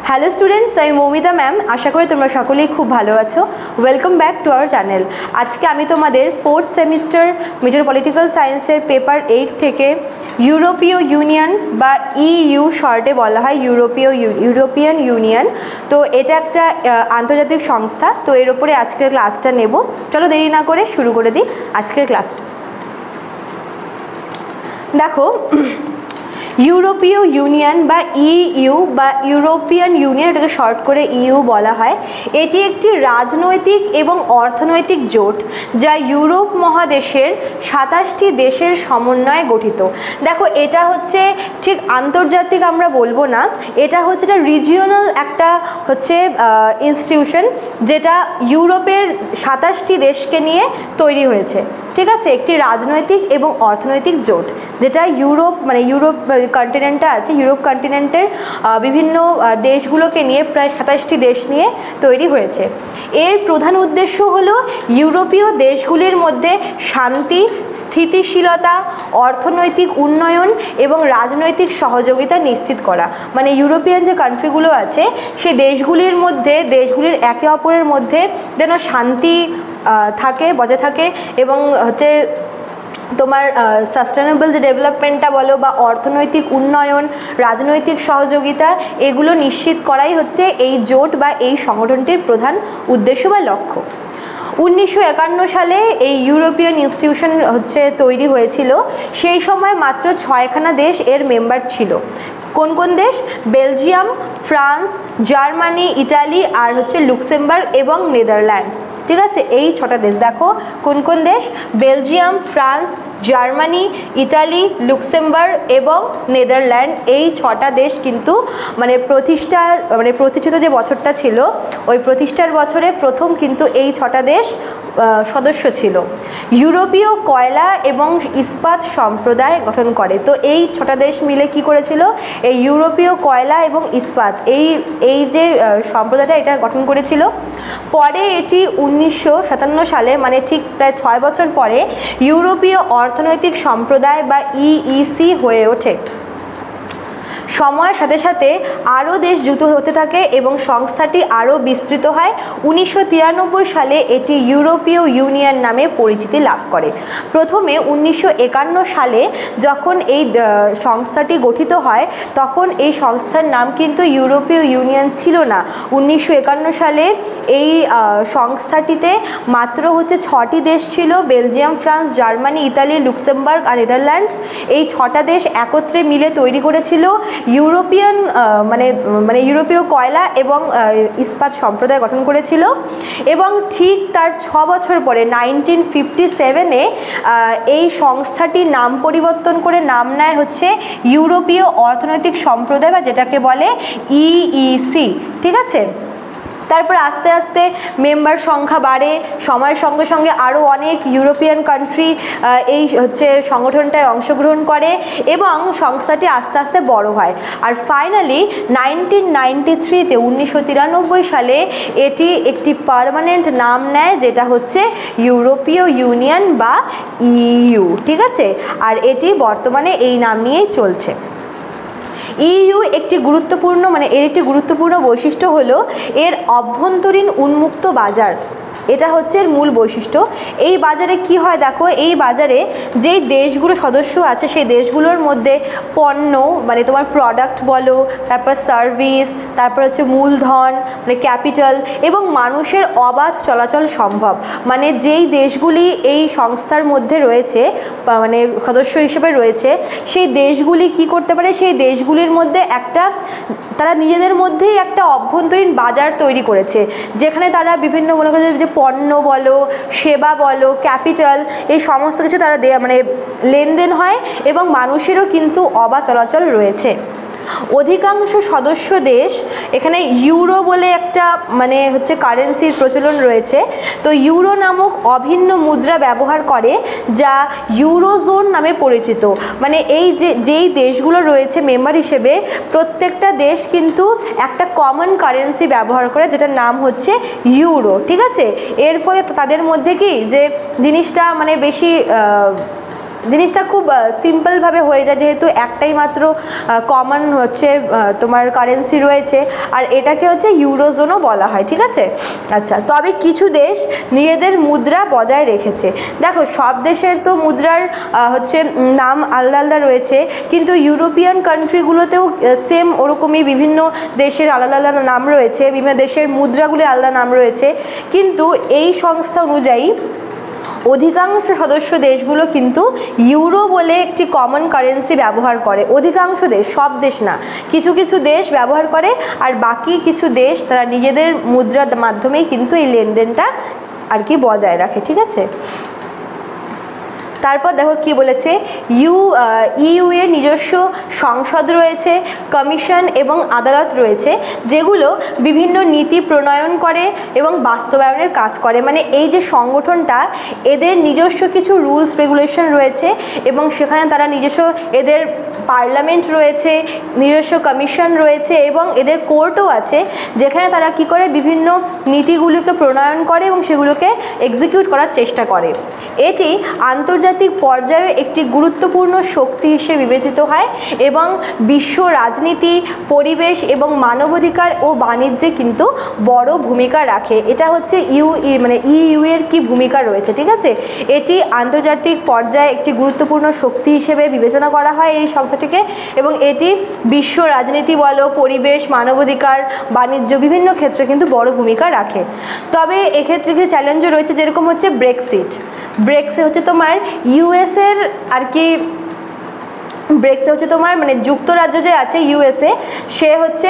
Hello students, আমি Moumita ma'am. আশা করি তোমরা সকলেই খুব ভালো আছো। Welcome back to our channel. আজকে আমি তোমাদের 4th সেমিস্টার মেজর পলিটিক্যাল সায়েন্সের পেপার 8 থেকে ইউরোপীয় ইউনিয়ন বা ইইউ শর্টে বলা হয় ইউরোপিয়ান ইউনিয়ন, তো এটা একটা আন্তর্জাতিক সংস্থা। তো এর ওপরে আজকের ক্লাসটা নেব। চলো দেরি না করে শুরু করে দিই আজকের ক্লাসটা। দেখো, ইউরোপীয় ইউনিয়ন বা ইইউ বা ইউরোপিয়ান ইউনিয়ন, এটাকে শর্ট করে ইইউ বলা হয়। এটি একটি রাজনৈতিক এবং অর্থনৈতিক জোট যা ইউরোপ মহাদেশের 27টি দেশের সমন্বয়ে গঠিত। দেখো, এটা হচ্ছে ঠিক আন্তর্জাতিক আমরা বলবো না, এটা হচ্ছে একটা রিজিওনাল একটা হচ্ছে ইনস্টিটিউশন, যেটা ইউরোপের 27টি দেশকে নিয়ে তৈরি হয়েছে। ঠিক আছে, একটি রাজনৈতিক এবং অর্থনৈতিক জোট যেটা ইউরোপ কন্টিনেন্টটা আছে, ইউরোপ কন্টিনেন্টের বিভিন্ন দেশগুলোকে নিয়ে প্রায় 27টি দেশ নিয়ে তৈরি হয়েছে। এর প্রধান উদ্দেশ্য হলো ইউরোপীয় দেশগুলির মধ্যে শান্তি, স্থিতিশীলতা, অর্থনৈতিক উন্নয়ন এবং রাজনৈতিক সহযোগিতা নিশ্চিত করা। মানে ইউরোপিয়ান যে কান্ট্রিগুলো আছে সেই দেশগুলির মধ্যে, দেশগুলির একে অপরের মধ্যে যেন শান্তি থাকে, বজায় থাকে, এবং হচ্ছে তোমার সাস্টেনেবল যে ডেভেলপমেন্টটা বলো বা অর্থনৈতিক উন্নয়ন, রাজনৈতিক সহযোগিতা, এগুলো নিশ্চিত করাই হচ্ছে এই জোট বা এই সংগঠনটির প্রধান উদ্দেশ্য বা লক্ষ্য। 1951 সালে এই ইউরোপিয়ান ইনস্টিটিউশন হচ্ছে তৈরি হয়েছিল। সেই সময় মাত্র 6খানা দেশ এর মেম্বার ছিল। কোন কোন দেশ? বেলজিয়াম, ফ্রান্স, জার্মানি, ইটালি আর হচ্ছে লুক্সেমবার্গ এবং নেদারল্যান্ডস। ঠিক আছে, এই 6টা দেশ। দেখো কোন কোন দেশ? Belgium, France, Germany, Italy, Luxembourg এবং নেদারল্যান্ড। এই 6টা দেশ কিন্তু প্রতিষ্ঠিত যে বছরটা ছিল, ওই প্রতিষ্ঠার বছরে প্রথম কিন্তু এই 6টা দেশ সদস্য ছিল। ইউরোপীয় কয়লা এবং ইস্পাত সম্প্রদায় গঠন করে। তো এই 6টা দেশ মিলে কি করেছিল? এই ইউরোপীয় কয়লা এবং ইস্পাত এই যে সম্প্রদায়টা, এটা গঠন করেছিল। পরে এটি 1957 সালে, মানে ঠিক প্রায় 6 বছর পরে, ইউরোপীয় অর্থনৈতিক সম্প্রদায় বা ইইসি হয়ে ওঠে। সময়ের সাথে সাথে আরও দেশ যুক্ত হতে থাকে এবং সংস্থাটি আরও বিস্তৃত হয়। 1993 সালে এটি ইউরোপীয় ইউনিয়ন নামে পরিচিতি লাভ করে। প্রথমে 1951 সালে যখন এই সংস্থাটি গঠিত হয়, তখন এই সংস্থার নাম কিন্তু ইউরোপীয় ইউনিয়ন ছিল না। 1951 সালে এই সংস্থাটিতে মাত্র হচ্ছে 6টি দেশ ছিল: Belgium, France, Germany, Italy, Luxembourg আর নেদারল্যান্ডস। এই 6টা দেশ একত্রে মিলে তৈরি করেছিল ইউরোপিয়ান ইউরোপীয় কয়লা এবং ইস্পাত সম্প্রদায় গঠন করেছিল। এবং ঠিক তার 6 বছর পরে 1957-এ এই সংস্থাটি নাম পরিবর্তন করে নাম নেয় হচ্ছে ইউরোপীয় অর্থনৈতিক সম্প্রদায়, বা যেটাকে বলে ইইসি। ঠিক আছে, তারপর আস্তে আস্তে মেম্বার সংখ্যা বাড়ে। সময়ের সঙ্গে সঙ্গে আরও অনেক ইউরোপিয়ান কান্ট্রি এই হচ্ছে সংগঠনটায় অংশগ্রহণ করে এবং সংস্থাটি আস্তে আস্তে বড় হয়। আর ফাইনালি 1993-তে 1993 সালে এটি একটি পার্মানেন্ট নাম নেয়, যেটা হচ্ছে ইউরোপীয় ইউনিয়ন বা ইইউ। ঠিক আছে, আর এটি বর্তমানে এই নাম নিয়েই চলছে। ইইউ এর একটি গুরুত্বপূর্ণ বৈশিষ্ট্য হলো এর অভ্যন্তরীণ উন্মুক্ত বাজার। এটা হচ্ছে এর মূল বৈশিষ্ট্য। এই বাজারে কি হয় দেখো, এই বাজারে যেই দেশগুলো সদস্য আছে সেই দেশগুলোর মধ্যে পণ্য, মানে তোমার প্রোডাক্ট বলো, তারপর সার্ভিস, তারপর হচ্ছে মূলধন মানে ক্যাপিটাল এবং মানুষের অবাধ চলাচল সম্ভব। মানে যেই দেশগুলি এই সংস্থার মধ্যে রয়েছে, মানে সদস্য হিসেবে রয়েছে, সেই দেশগুলি কি করতে পারে? সেই দেশগুলির মধ্যে তারা নিজেদের মধ্যেই একটা অভ্যন্তরীণ বাজার তৈরি করেছে, যেখানে তারা বিভিন্ন মনে করে যে পণ্য বলো, সেবা বলো, ক্যাপিটাল, এই সমস্ত কিছু তারা লেনদেন হয় এবং মানুষেরও কিন্তু অবাধ চলাচল রয়েছে। অধিকাংশ সদস্য দেশ এখানে ইউরো বলে একটা হচ্ছে কারেন্সির প্রচলন রয়েছে। তো ইউরো নামক অভিন্ন মুদ্রা ব্যবহার করে, যা ইউরোজোন নামে পরিচিত। মানে যেই দেশগুলো রয়েছে মেম্বার হিসেবে, প্রত্যেকটা দেশ কিন্তু একটা কমন কারেন্সি ব্যবহার করে, যেটার নাম হচ্ছে ইউরো। ঠিক আছে, এর ফলে তাদের মধ্যে কি যে জিনিসটা বেশি জিনিসটা খুব সিম্পলভাবে হয়ে যায়, যেহেতু একটাই মাত্র কমন হচ্ছে তোমার কারেন্সি রয়েছে, আর এটাকে হচ্ছে ইউরোজোনও বলা হয়, ঠিক আছে। আচ্ছা, তবে কিছু দেশ নিজেদের মুদ্রা বজায় রেখেছে। দেখো, সব দেশের তো মুদ্রার হচ্ছে নাম আলাদা আলাদা রয়েছে, কিন্তু ইউরোপিয়ান কান্ট্রিগুলোতেও সেম ওরকমই বিভিন্ন দেশের আলাদা আলাদা নাম রয়েছে, বিভিন্ন দেশের মুদ্রাগুলি আলাদা নাম রয়েছে। কিন্তু এই সংস্থা অনুযায়ী অধিকাংশ সদস্য দেশগুলো কিন্তু ইউরো বলে একটি কমন কারেন্সি ব্যবহার করে। অধিকাংশ দেশ, সব দেশ না, কিছু কিছু দেশ ব্যবহার করে, আর বাকি কিছু দেশ তারা নিজেদের মুদ্রার মাধ্যমেই কিন্তু এই লেনদেনটা আর কি বজায় রাখে, ঠিক আছে। তারপর দেখো কি বলেছে, ইউ এর নিজস্ব সংসদ রয়েছে, কমিশন এবং আদালত রয়েছে, যেগুলো বিভিন্ন নীতি প্রণয়ন করে এবং বাস্তবায়নের কাজ করে। মানে এই যে সংগঠনটা, এদের নিজস্ব কিছু রুলস রেগুলেশন রয়েছে, এবং সেখানে তারা নিজস্ব এদের পার্লামেন্ট রয়েছে, নিজস্ব কমিশন রয়েছে, এবং এদের কোর্টও আছে, যেখানে তারা কি করে বিভিন্ন নীতিগুলিকে প্রণয়ন করে এবং সেগুলোকে এক্সিকিউট করার চেষ্টা করে। এটি আন্তর্জাতিক পর্যায়ে একটি গুরুত্বপূর্ণ শক্তি হিসেবে বিবেচিত হয় এবং বিশ্ব রাজনীতি, পরিবেশ এবং মানবাধিকার ও বাণিজ্যে কিন্তু বড় ভূমিকা রাখে। এটা হচ্ছে ইউ এর কি ভূমিকা রয়েছে, ঠিক আছে। এটি আন্তর্জাতিক পর্যায়ে একটি গুরুত্বপূর্ণ শক্তি হিসেবে বিবেচনা করা হয় এই সংস্থাটিকে, এবং এটি বিশ্ব রাজনীতি বলো, পরিবেশ, মানবাধিকার, বাণিজ্য বিভিন্ন ক্ষেত্রে কিন্তু বড় ভূমিকা রাখে। তবে এক্ষেত্রে কিছু চ্যালেঞ্জও রয়েছে, যেরকম হচ্ছে ব্রেক্সিট হচ্ছে তোমার ইউএসের আর কি, ব্রেক্সিট হচ্ছে তোমার মানে যুক্তরাজ্য যে আছে ইউএসএ, সে হচ্ছে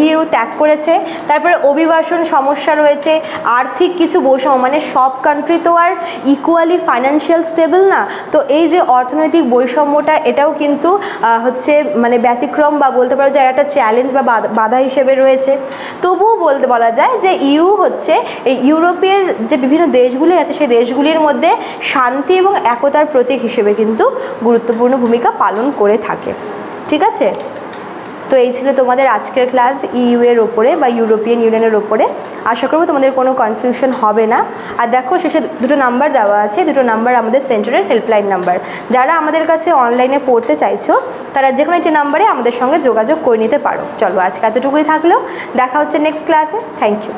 ইউ ত্যাগ করেছে। তারপরে অভিবাসন সমস্যা রয়েছে, আর্থিক কিছু বৈষম্য, মানে সব কান্ট্রি তো আর ইকুয়ালি ফাইন্যান্সিয়াল স্টেবল না, তো এই যে অর্থনৈতিক বৈষম্যটা, এটাও কিন্তু হচ্ছে মানে ব্যতিক্রম বা বলতে পারো যে একটা চ্যালেঞ্জ বা বাধা হিসেবে রয়েছে। তবুও বলা যায় যে ইউ হচ্ছে এই ইউরোপের যে বিভিন্ন দেশগুলি আছে, সেই দেশগুলির মধ্যে শান্তি এবং একতার প্রতীক হিসেবে কিন্তু গুরুত্বপূর্ণ ভূমিকা পালন করে থাকে, ঠিক আছে। তো এই ছিল তোমাদের আজকের ক্লাস ইউ এর ওপরে বা ইউরোপিয়ান ইউনিয়নের ওপরে। আশা করব তোমাদের কোনো কনফিউশন হবে না। আর দেখো, শেষে দুটো নাম্বার দেওয়া আছে, দুটো নাম্বার আমাদের সেন্টারের হেল্পলাইন নাম্বার। যারা আমাদের কাছে অনলাইনে পড়তে চাইছো, তারা যে কোনো একটি নাম্বারে আমাদের সঙ্গে যোগাযোগ করে নিতে পারো। চলো, আজকে এতটুকুই থাকলো, দেখা হচ্ছে নেক্সট ক্লাসে। Thank you.